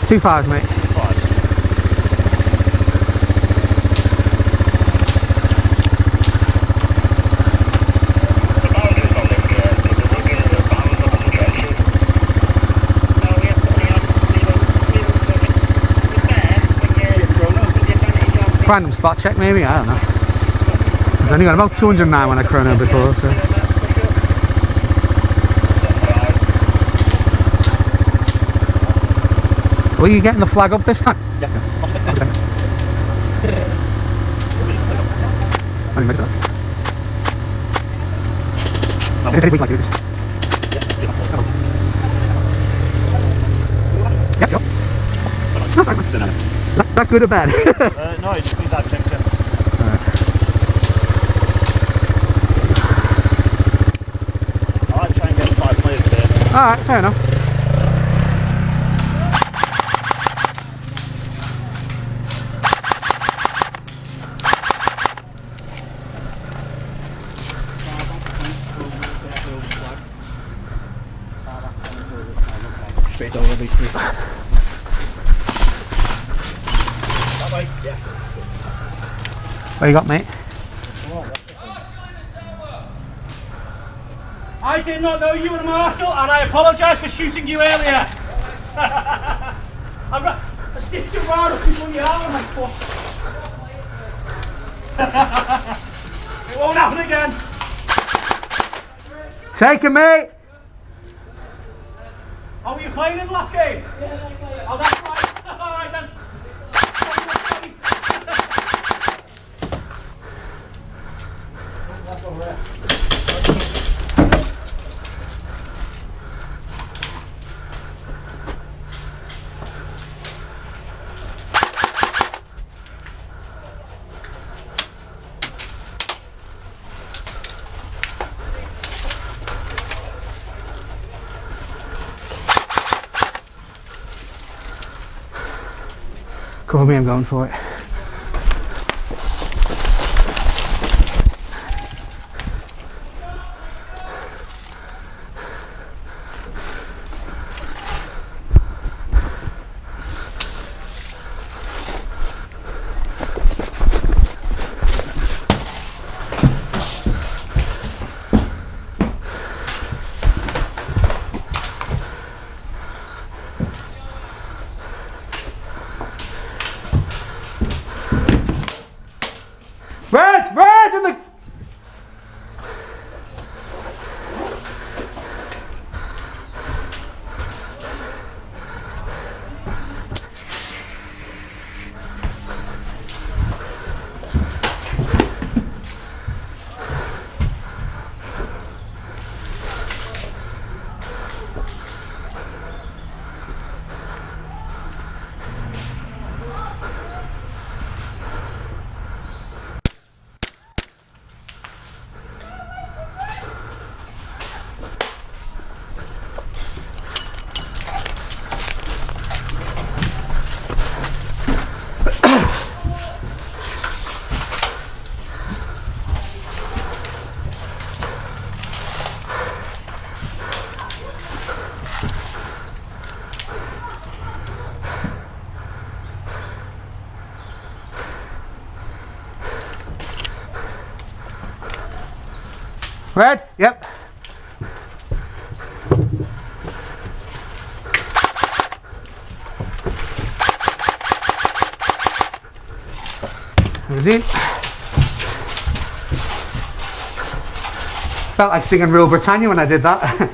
Two fires, mate. Random spot check, maybe? I don't know. I've only got about 209 when I chrono before, so. Were you getting the flag up this time? Yeah. Okay. How many minutes are there? We might do this. Yep, yep. No, sorry. That good or bad? No, it just means I've checked it. I like to try and get 5 players there. Alright, fair enough. Straight over these three. What you got, mate? I did not know you were a marshal, and I apologise for shooting you earlier. I've got a stick to round up before you out on my foot. It won't happen again. Take him, mate! Oh, were you playing in the last game? Yeah, oh, that's right. Alright then. That's all right. Cover me, I'm going for it. Red in the... Red? Yep. That was it. Felt like singing Rule Britannia when I did that.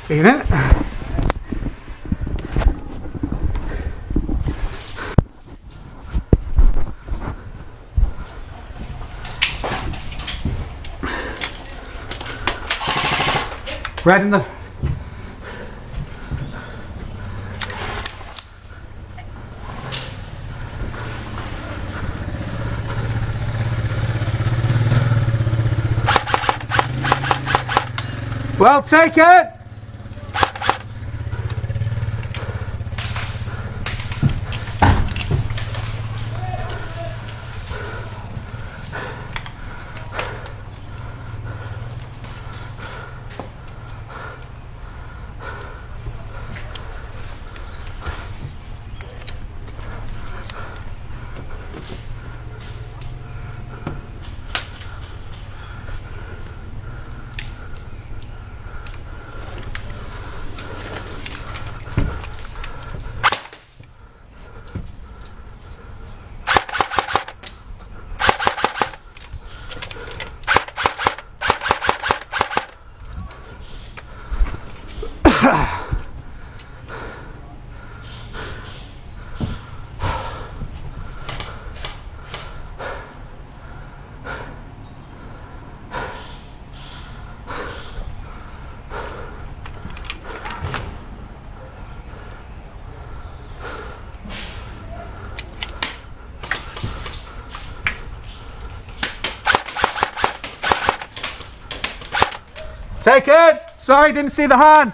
Seen it? Red in the... Well, take it! Take it! Sorry, didn't see the hand.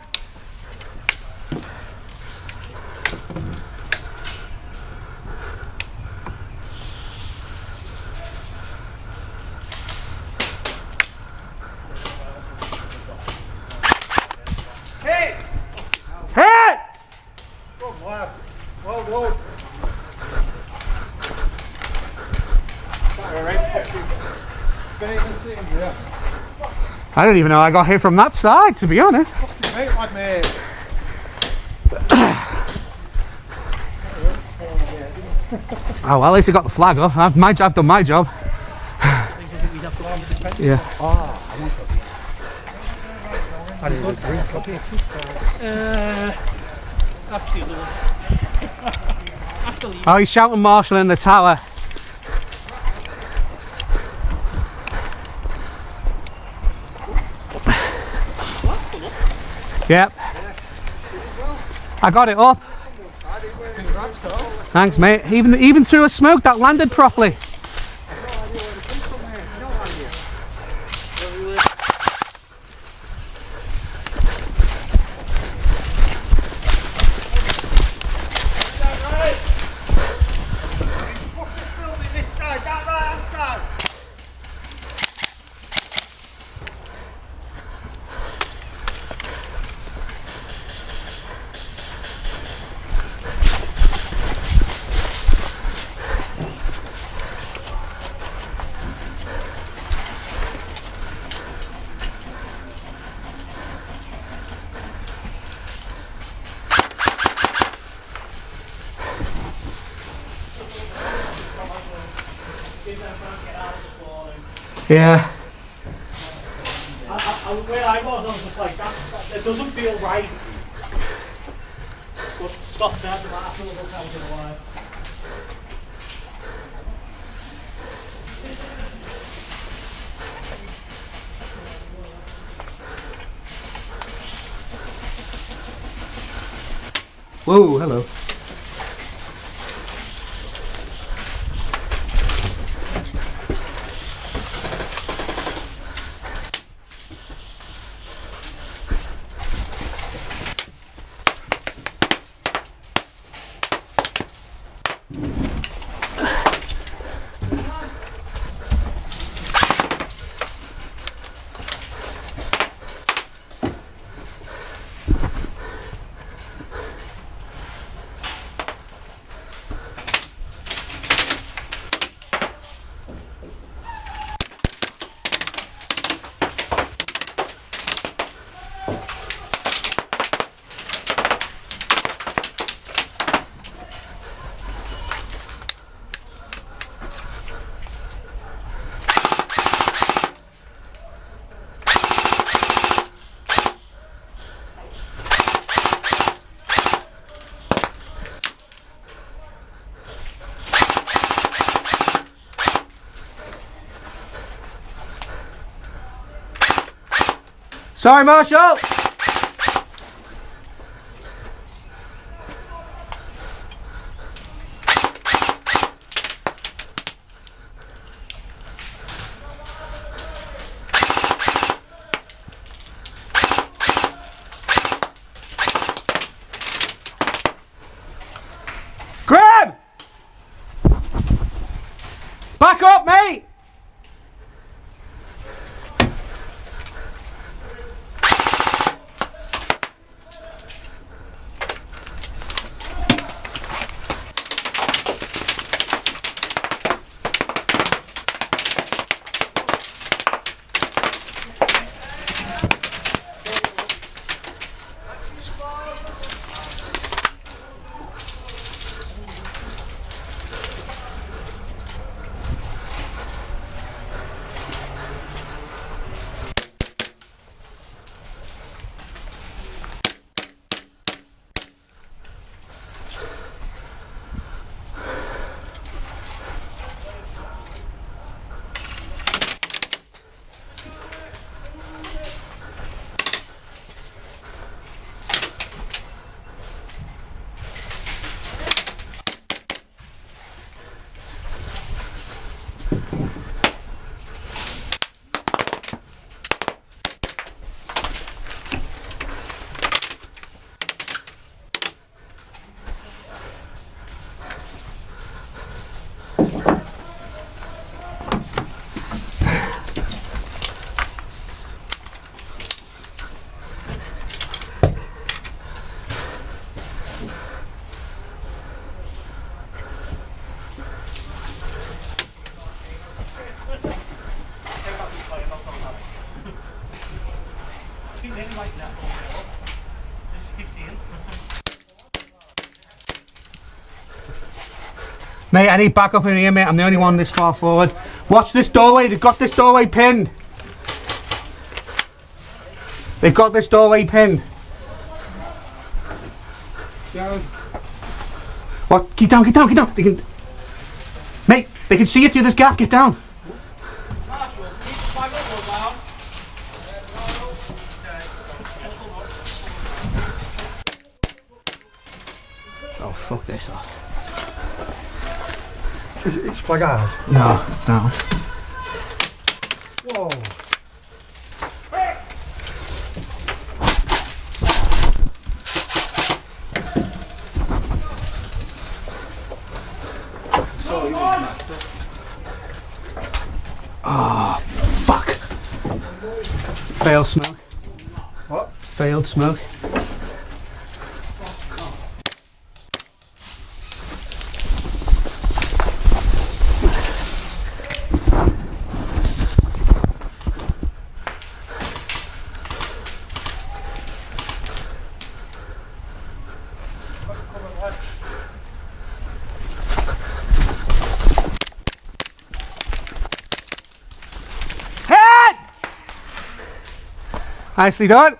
Hit! Hit! Good lad. Well done. I didn't even know I got hit from that side, to be honest. Mate, lad, mate. Oh well, at least I got the flag off. I've done my job. Yeah. Oh, he's shouting Marshall in the tower. Yep. I got it up. Thanks, mate. Even through a smoke that landed properly. Yeah. Where I was just like, it doesn't feel right. But Scott said that I feel like I was alive. Whoa, hello. Sorry, Marshall. Graham! Back up, mate! Mate, I need backup in here, mate. I'm the only one this far forward. Watch this doorway. They've got this doorway pinned. They've got this doorway pinned. Down. What? Keep down, keep down, keep down. They can... Mate, they can see you through this gap. Get down. Marshall, keep the flag up or down. Oh, fuck this off. It's flag hard. No, no. Whoa. Oh, fuck. Failed smoke. What? Failed smoke. Nicely done.